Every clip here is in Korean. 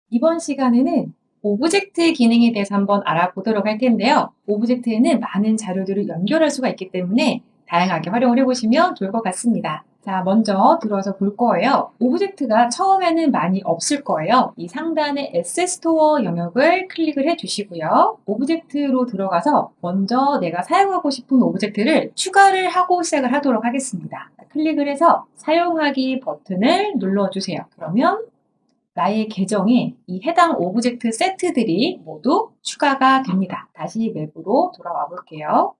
이번 시간에는 오브젝트 기능에 대해서 한번 알아보도록 할 텐데요. 오브젝트에는 많은 자료들을 연결할 수가 있기 때문에 다양하게 활용을 해보시면 좋을 것 같습니다. 자, 먼저 들어와서 볼 거예요. 오브젝트가 처음에는 많이 없을 거예요. 이 상단의 Asset Store 영역을 클릭을 해주시고요. 오브젝트로 들어가서 먼저 내가 사용하고 싶은 오브젝트를 추가를 하고 시작을 하도록 하겠습니다. 클릭을 해서 사용하기 버튼을 눌러주세요. 그러면 나의 계정에 이 해당 오브젝트 세트들이 모두 추가가 됩니다. 다시 맵으로 돌아와 볼게요.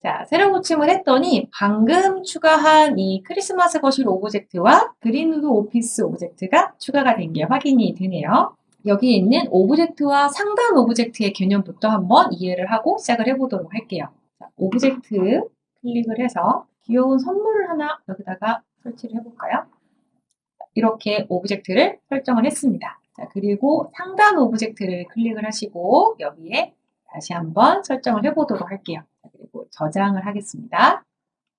자, 새로 고침을 했더니 방금 추가한 이 크리스마스 거실 오브젝트와 그린우드 오피스 오브젝트가 추가가 된 게 확인이 되네요. 여기에 있는 오브젝트와 상단 오브젝트의 개념부터 한번 이해를 하고 시작을 해보도록 할게요. 자, 오브젝트 클릭을 해서 귀여운 선물을 하나 여기다가 설치를 해볼까요? 이렇게 오브젝트를 설정을 했습니다. 자, 그리고 상단 오브젝트를 클릭을 하시고 여기에 다시 한번 설정을 해보도록 할게요. 자, 그리고 저장을 하겠습니다.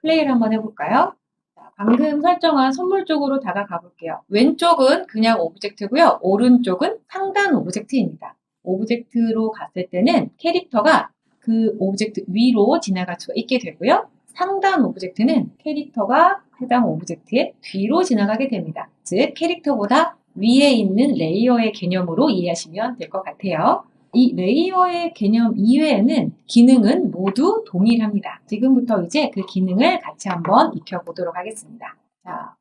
플레이를 한번 해볼까요? 자, 방금 설정한 선물 쪽으로 다가가 볼게요. 왼쪽은 그냥 오브젝트고요. 오른쪽은 상단 오브젝트입니다. 오브젝트로 갔을 때는 캐릭터가 그 오브젝트 위로 지나갈 수가 있게 되고요. 상단 오브젝트는 캐릭터가 해당 오브젝트의 뒤로 지나가게 됩니다. 즉 캐릭터보다 위에 있는 레이어의 개념으로 이해하시면 될 것 같아요. 이 레이어의 개념 이외에는 기능은 모두 동일합니다. 지금부터 이제 그 기능을 같이 한번 익혀보도록 하겠습니다. 자,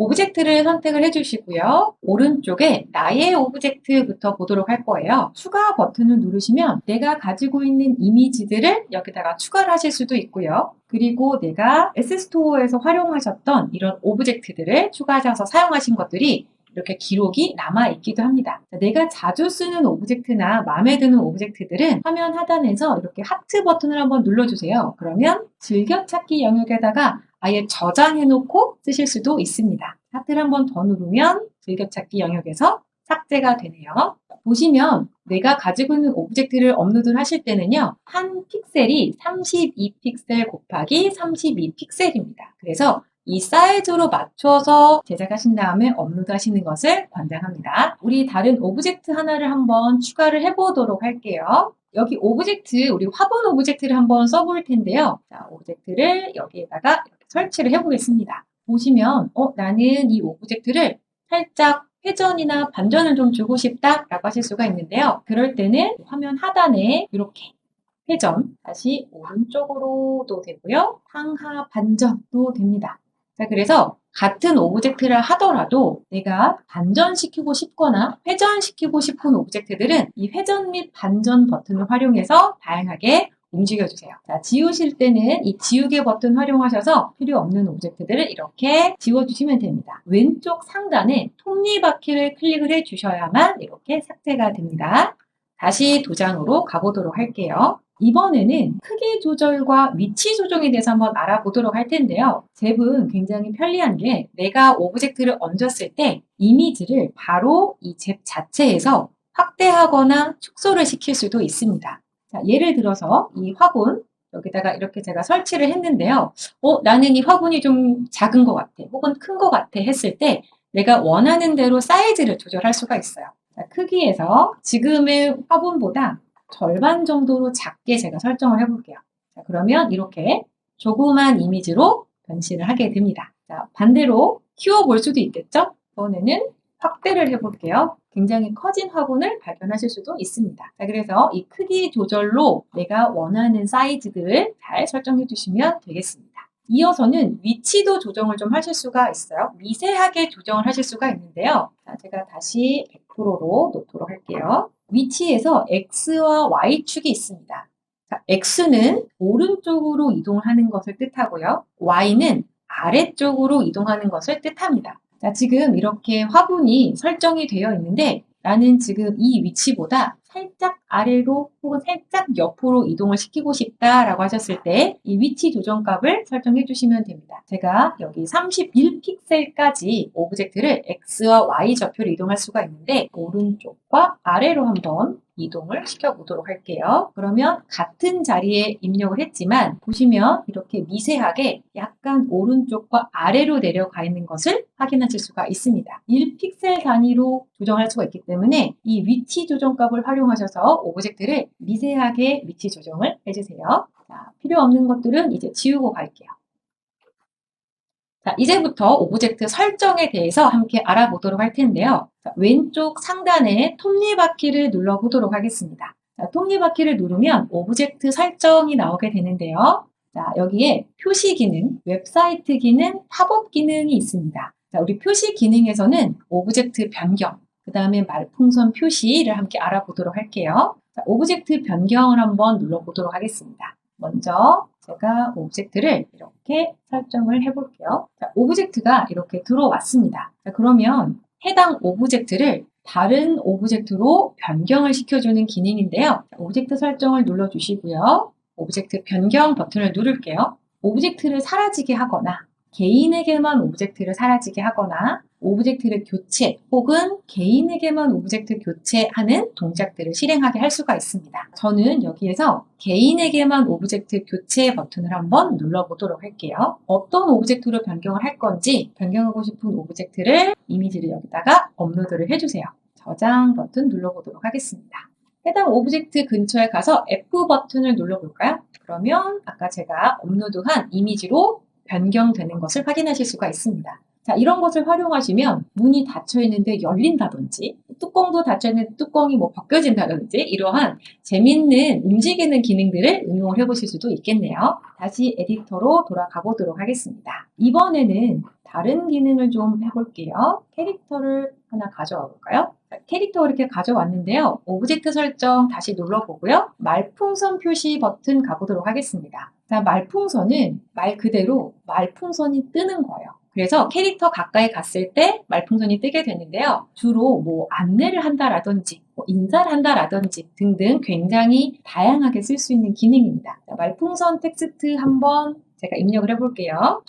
오브젝트를 선택을 해주시고요. 오른쪽에 나의 오브젝트부터 보도록 할 거예요. 추가 버튼을 누르시면 내가 가지고 있는 이미지들을 여기다가 추가를 하실 수도 있고요. 그리고 내가 S스토어에서 활용하셨던 이런 오브젝트들을 추가하셔서 사용하신 것들이 이렇게 기록이 남아있기도 합니다. 내가 자주 쓰는 오브젝트나 마음에 드는 오브젝트들은 화면 하단에서 이렇게 하트 버튼을 한번 눌러주세요. 그러면 즐겨찾기 영역에다가 아예 저장해놓고 쓰실 수도 있습니다. 하트를 한번 더 누르면 즐겨찾기 영역에서 삭제가 되네요. 보시면 내가 가지고 있는 오브젝트를 업로드를 하실 때는요. 한 픽셀이 32픽셀 곱하기 32픽셀입니다. 그래서 이 사이즈로 맞춰서 제작하신 다음에 업로드 하시는 것을 권장합니다. 우리 다른 오브젝트 하나를 한번 추가를 해보도록 할게요. 여기 오브젝트, 우리 화분 오브젝트를 한번 써볼 텐데요. 자, 오브젝트를 여기에다가 이렇게 설치를 해보겠습니다. 보시면 나는 이 오브젝트를 살짝 회전이나 반전을 좀 주고 싶다라고 하실 수가 있는데요. 그럴 때는 화면 하단에 이렇게 회전, 다시 오른쪽으로도 되고요. 상하 반전도 됩니다. 자, 그래서 같은 오브젝트를 하더라도 내가 반전시키고 싶거나 회전시키고 싶은 오브젝트들은 이 회전 및 반전 버튼을 활용해서 다양하게 움직여주세요. 자, 지우실 때는 이 지우개 버튼 활용하셔서 필요 없는 오브젝트들을 이렇게 지워주시면 됩니다. 왼쪽 상단에 톱니바퀴를 클릭을 해주셔야만 이렇게 삭제가 됩니다. 다시 도장으로 가보도록 할게요. 이번에는 크기 조절과 위치 조정에 대해서 한번 알아보도록 할 텐데요. 잽은 굉장히 편리한 게 내가 오브젝트를 얹었을 때 이미지를 바로 이 잽 자체에서 확대하거나 축소를 시킬 수도 있습니다. 자, 예를 들어서 이 화분 여기다가 이렇게 제가 설치를 했는데요. 나는 이 화분이 좀 작은 것 같아 혹은 큰 것 같아 했을 때 내가 원하는 대로 사이즈를 조절할 수가 있어요. 자, 크기에서 지금의 화분보다 절반 정도로 작게 제가 설정을 해볼게요. 자, 그러면 이렇게 조그만 이미지로 변신을 하게 됩니다. 자, 반대로 키워볼 수도 있겠죠? 이번에는 확대를 해볼게요. 굉장히 커진 화분을 발견하실 수도 있습니다. 자, 그래서 이 크기 조절로 내가 원하는 사이즈들을 잘 설정해 주시면 되겠습니다. 이어서는 위치도 조정을 좀 하실 수가 있어요. 미세하게 조정을 하실 수가 있는데요. 자, 제가 다시 100%로 놓도록 할게요. 위치에서 X와 Y축이 있습니다. 자, X는 오른쪽으로 이동하는 것을 뜻하고요. Y는 아래쪽으로 이동하는 것을 뜻합니다. 자, 지금 이렇게 화분이 설정이 되어 있는데 나는 지금 이 위치보다 살짝 아래로 혹은 살짝 옆으로 이동을 시키고 싶다라고 하셨을 때 이 위치 조정 값을 설정해 주시면 됩니다. 제가 여기 31픽셀까지 오브젝트를 X와 Y 좌표로 이동할 수가 있는데 오른쪽과 아래로 한번 이동을 시켜보도록 할게요. 그러면 같은 자리에 입력을 했지만 보시면 이렇게 미세하게 약간 오른쪽과 아래로 내려가 있는 것을 확인하실 수가 있습니다. 1픽셀 단위로 조정할 수가 있기 때문에 이 위치 조정 값을 활용하셔서 오브젝트를 미세하게 위치 조정을 해주세요. 자, 필요 없는 것들은 이제 지우고 갈게요. 자, 이제부터 오브젝트 설정에 대해서 함께 알아보도록 할 텐데요. 자, 왼쪽 상단에 톱니바퀴를 눌러보도록 하겠습니다. 자, 톱니바퀴를 누르면 오브젝트 설정이 나오게 되는데요. 자, 여기에 표시 기능, 웹사이트 기능, 팝업 기능이 있습니다. 자, 우리 표시 기능에서는 오브젝트 변경, 그 다음에 말풍선 표시를 함께 알아보도록 할게요. 자, 오브젝트 변경을 한번 눌러보도록 하겠습니다. 먼저 제가 오브젝트를 이렇게 설정을 해볼게요. 자, 오브젝트가 이렇게 들어왔습니다. 자, 그러면 해당 오브젝트를 다른 오브젝트로 변경을 시켜주는 기능인데요. 자, 오브젝트 설정을 눌러주시고요. 오브젝트 변경 버튼을 누를게요. 오브젝트를 사라지게 하거나 개인에게만 오브젝트를 사라지게 하거나 오브젝트를 교체 혹은 개인에게만 오브젝트 교체하는 동작들을 실행하게 할 수가 있습니다. 저는 여기에서 개인에게만 오브젝트 교체 버튼을 한번 눌러보도록 할게요. 어떤 오브젝트로 변경을 할 건지 변경하고 싶은 오브젝트를 이미지를 여기다가 업로드를 해주세요. 저장 버튼 눌러보도록 하겠습니다. 해당 오브젝트 근처에 가서 F 버튼을 눌러볼까요? 그러면 아까 제가 업로드한 이미지로 변경되는 것을 확인하실 수가 있습니다. 자, 이런 것을 활용하시면 문이 닫혀 있는데 열린다든지 뚜껑도 닫혀 있는데 뚜껑이 뭐 벗겨진다든지 이러한 재밌는 움직이는 기능들을 응용을 해보실 수도 있겠네요. 다시 에디터로 돌아가 보도록 하겠습니다. 이번에는 다른 기능을 좀 해볼게요. 캐릭터를 하나 가져와 볼까요? 자, 캐릭터 이렇게 가져왔는데요. 오브젝트 설정 다시 눌러보고요. 말풍선 표시 버튼 가보도록 하겠습니다. 자, 말풍선은 말 그대로 말풍선이 뜨는 거예요. 그래서 캐릭터 가까이 갔을 때 말풍선이 뜨게 되는데요. 주로 뭐 안내를 한다라든지 뭐 인사를 한다라든지 등등 굉장히 다양하게 쓸 수 있는 기능입니다. 자, 말풍선 텍스트 한번 제가 입력을 해볼게요.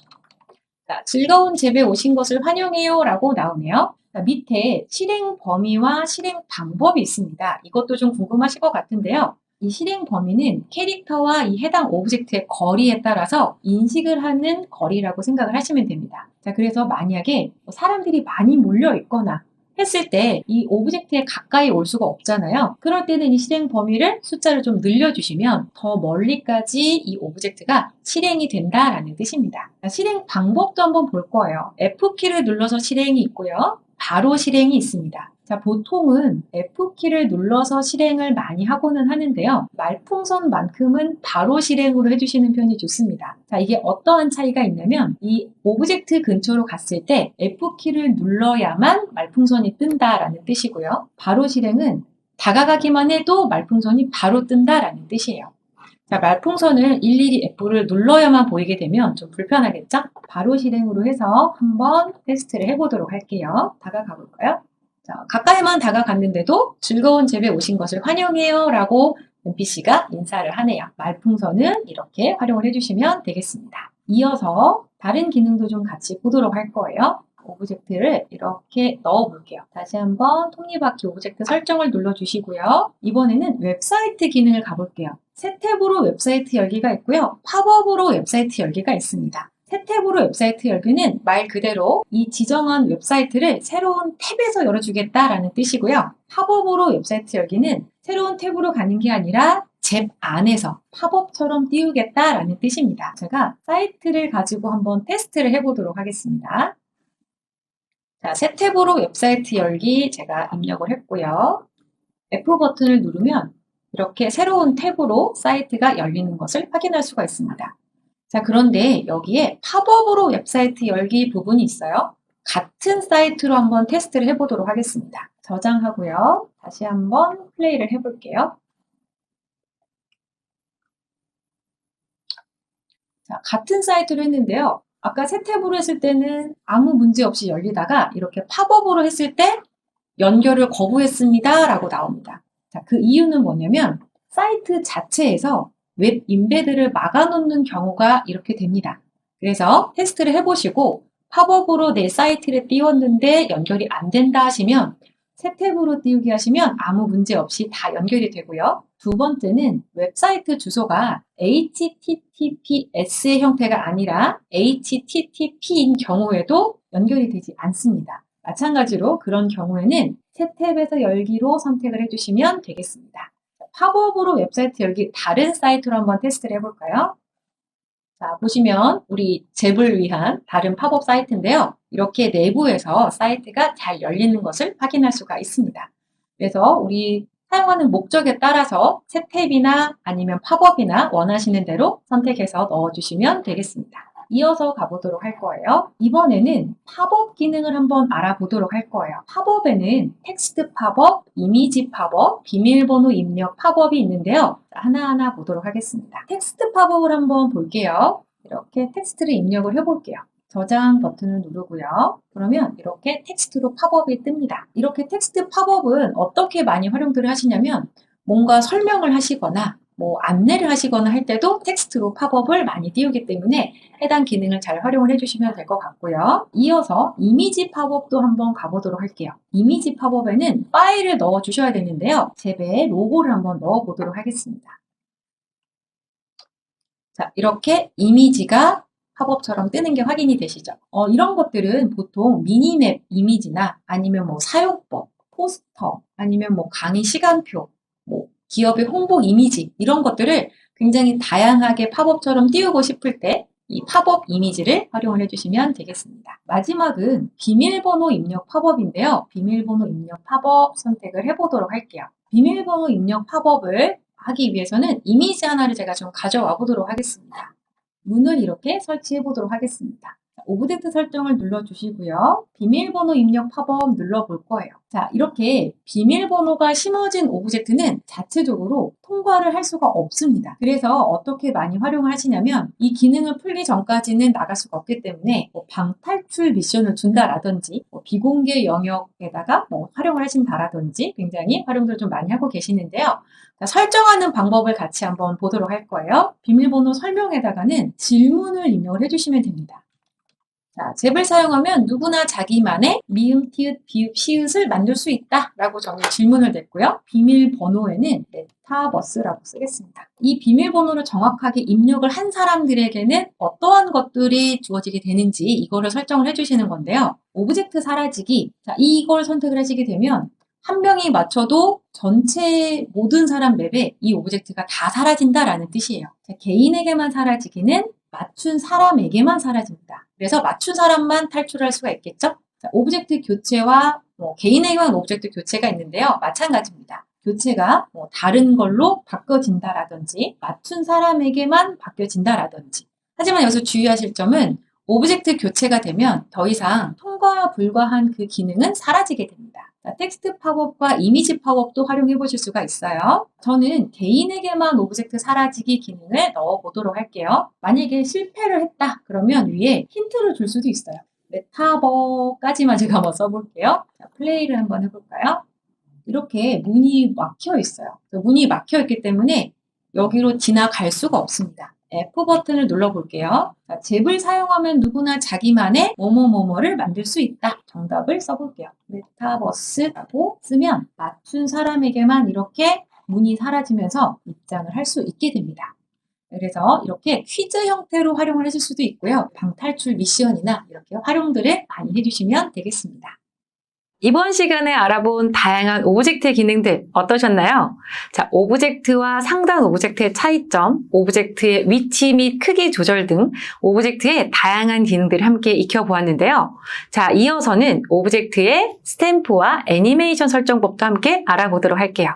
자, 즐거운 집에 오신 것을 환영해요 라고 나오네요. 자, 밑에 실행 범위와 실행 방법이 있습니다. 이것도 좀 궁금하실 것 같은데요. 이 실행 범위는 캐릭터와 이 해당 오브젝트의 거리에 따라서 인식을 하는 거리라고 생각을 하시면 됩니다. 자, 그래서 만약에 사람들이 많이 몰려 있거나 했을 때 이 오브젝트에 가까이 올 수가 없잖아요. 그럴 때는 이 실행 범위를 숫자를 좀 늘려주시면 더 멀리까지 이 오브젝트가 실행이 된다라는 뜻입니다. 실행 방법도 한번 볼 거예요. F키를 눌러서 실행이 있고요. 바로 실행이 있습니다. 자, 보통은 F키를 눌러서 실행을 많이 하고는 하는데요. 말풍선만큼은 바로 실행으로 해주시는 편이 좋습니다. 자, 이게 어떠한 차이가 있냐면 이 오브젝트 근처로 갔을 때 F키를 눌러야만 말풍선이 뜬다라는 뜻이고요. 바로 실행은 다가가기만 해도 말풍선이 바로 뜬다라는 뜻이에요. 자, 말풍선을 일일이 F를 눌러야만 보이게 되면 좀 불편하겠죠? 바로 실행으로 해서 한번 테스트를 해보도록 할게요. 다가가 볼까요? 자, 가까이만 다가갔는데도 즐거운 집에 오신 것을 환영해요 라고 NPC가 인사를 하네요. 말풍선은 이렇게 활용을 해주시면 되겠습니다. 이어서 다른 기능도 좀 같이 보도록 할 거예요. 오브젝트를 이렇게 넣어 볼게요. 다시 한번 톱니바퀴 오브젝트 설정을 눌러주시고요. 이번에는 웹사이트 기능을 가볼게요. 새 탭으로 웹사이트 열기가 있고요. 팝업으로 웹사이트 열기가 있습니다. 새 탭으로 웹사이트 열기는 말 그대로 이 지정한 웹사이트를 새로운 탭에서 열어주겠다라는 뜻이고요. 팝업으로 웹사이트 열기는 새로운 탭으로 가는 게 아니라 잽 안에서 팝업처럼 띄우겠다라는 뜻입니다. 제가 사이트를 가지고 한번 테스트를 해보도록 하겠습니다. 자, 새 탭으로 웹사이트 열기 제가 입력을 했고요. F 버튼을 누르면 이렇게 새로운 탭으로 사이트가 열리는 것을 확인할 수가 있습니다. 자, 그런데 여기에 팝업으로 웹사이트 열기 부분이 있어요. 같은 사이트로 한번 테스트를 해보도록 하겠습니다. 저장하고요. 다시 한번 플레이를 해볼게요. 자, 같은 사이트로 했는데요. 아까 새 탭으로 했을 때는 아무 문제 없이 열리다가 이렇게 팝업으로 했을 때 연결을 거부했습니다 라고 나옵니다. 자, 그 이유는 뭐냐면 사이트 자체에서 웹 인베드를 막아놓는 경우가 이렇게 됩니다. 그래서 테스트를 해보시고 팝업으로 내 사이트를 띄웠는데 연결이 안 된다 하시면 새 탭으로 띄우기 하시면 아무 문제 없이 다 연결이 되고요. 두 번째는 웹사이트 주소가 HTTPS의 형태가 아니라 HTTP인 경우에도 연결이 되지 않습니다. 마찬가지로 그런 경우에는 새 탭에서 열기로 선택을 해주시면 되겠습니다. 팝업으로 웹사이트 열기 다른 사이트로 한번 테스트를 해볼까요? 자, 보시면 우리 잽을 위한 다른 팝업 사이트인데요. 이렇게 내부에서 사이트가 잘 열리는 것을 확인할 수가 있습니다. 그래서 우리 사용하는 목적에 따라서 새 탭이나 아니면 팝업이나 원하시는 대로 선택해서 넣어주시면 되겠습니다. 이어서 가보도록 할 거예요. 이번에는 팝업 기능을 한번 알아보도록 할 거예요. 팝업에는 텍스트 팝업, 이미지 팝업, 비밀번호 입력 팝업이 있는데요. 하나하나 보도록 하겠습니다. 텍스트 팝업을 한번 볼게요. 이렇게 텍스트를 입력을 해볼게요. 저장 버튼을 누르고요. 그러면 이렇게 텍스트로 팝업이 뜹니다. 이렇게 텍스트 팝업은 어떻게 많이 활용들을 하시냐면 뭔가 설명을 하시거나 안내를 하시거나 할 때도 텍스트로 팝업을 많이 띄우기 때문에 해당 기능을 잘 활용을 해주시면 될 것 같고요. 이어서 이미지 팝업도 한번 가보도록 할게요. 이미지 팝업에는 파일을 넣어 주셔야 되는데요. 잽에 로고를 한번 넣어 보도록 하겠습니다. 자, 이렇게 이미지가 팝업처럼 뜨는 게 확인이 되시죠? 이런 것들은 보통 미니맵 이미지나 아니면 사용법, 포스터, 아니면 강의 시간표, 기업의 홍보 이미지 이런 것들을 굉장히 다양하게 팝업처럼 띄우고 싶을 때 이 팝업 이미지를 활용을 해주시면 되겠습니다. 마지막은 비밀번호 입력 팝업인데요. 비밀번호 입력 팝업 선택을 해보도록 할게요. 비밀번호 입력 팝업을 하기 위해서는 이미지 하나를 제가 좀 가져와 보도록 하겠습니다. 문을 이렇게 설치해 보도록 하겠습니다. 오브젝트 설정을 눌러주시고요. 비밀번호 입력 팝업 눌러볼 거예요. 자, 이렇게 비밀번호가 심어진 오브젝트는 자체적으로 통과를 할 수가 없습니다. 그래서 어떻게 많이 활용을 하시냐면 이 기능을 풀기 전까지는 나갈 수가 없기 때문에 방탈출 미션을 준다라든지 비공개 영역에다가 활용을 하신다라든지 굉장히 활용들을 좀 많이 하고 계시는데요. 자, 설정하는 방법을 같이 한번 보도록 할 거예요. 비밀번호 설명에다가는 질문을 입력을 해주시면 됩니다. 자, 잽을 사용하면 누구나 자기만의 미음, 티읕, 비읍, 시읒을 만들 수 있다 라고 저는 질문을 냈고요. 비밀번호에는 메타버스라고 쓰겠습니다. 이 비밀번호를 정확하게 입력을 한 사람들에게는 어떠한 것들이 주어지게 되는지 이거를 설정을 해주시는 건데요. 오브젝트 사라지기, 자, 이걸 선택을 하시게 되면 한 명이 맞춰도 전체 모든 사람 맵에 이 오브젝트가 다 사라진다라는 뜻이에요. 자, 개인에게만 사라지기는 맞춘 사람에게만 사라집니다. 그래서 맞춘 사람만 탈출할 수가 있겠죠? 자, 오브젝트 교체와 개인에게만 오브젝트 교체가 있는데요. 마찬가지입니다. 교체가 다른 걸로 바꿔진다라든지 맞춘 사람에게만 바뀌어진다라든지 하지만 여기서 주의하실 점은 오브젝트 교체가 되면 더 이상 통과 불가한 그 기능은 사라지게 됩니다. 자, 텍스트 팝업과 이미지 팝업도 활용해 보실 수가 있어요. 저는 개인에게만 오브젝트 사라지기 기능을 넣어 보도록 할게요. 만약에 실패를 했다 그러면 위에 힌트를 줄 수도 있어요. 메타버까지만 제가 한번 써볼게요. 자, 플레이를 한번 해볼까요? 이렇게 문이 막혀 있어요. 문이 막혀 있기 때문에 여기로 지나갈 수가 없습니다. F 버튼을 눌러볼게요. 자, 잽을 사용하면 누구나 자기만의 뭐뭐뭐뭐를 만들 수 있다. 정답을 써볼게요. 메타버스라고 쓰면 맞춘 사람에게만 이렇게 문이 사라지면서 입장을 할 수 있게 됩니다. 그래서 이렇게 퀴즈 형태로 활용을 하실 수도 있고요. 방탈출 미션이나 이렇게 활용들을 많이 해주시면 되겠습니다. 이번 시간에 알아본 다양한 오브젝트 기능들 어떠셨나요? 자, 오브젝트와 상단 오브젝트의 차이점, 오브젝트의 위치 및 크기 조절 등 오브젝트의 다양한 기능들을 함께 익혀보았는데요. 자, 이어서는 오브젝트의 스탬프와 애니메이션 설정법도 함께 알아보도록 할게요.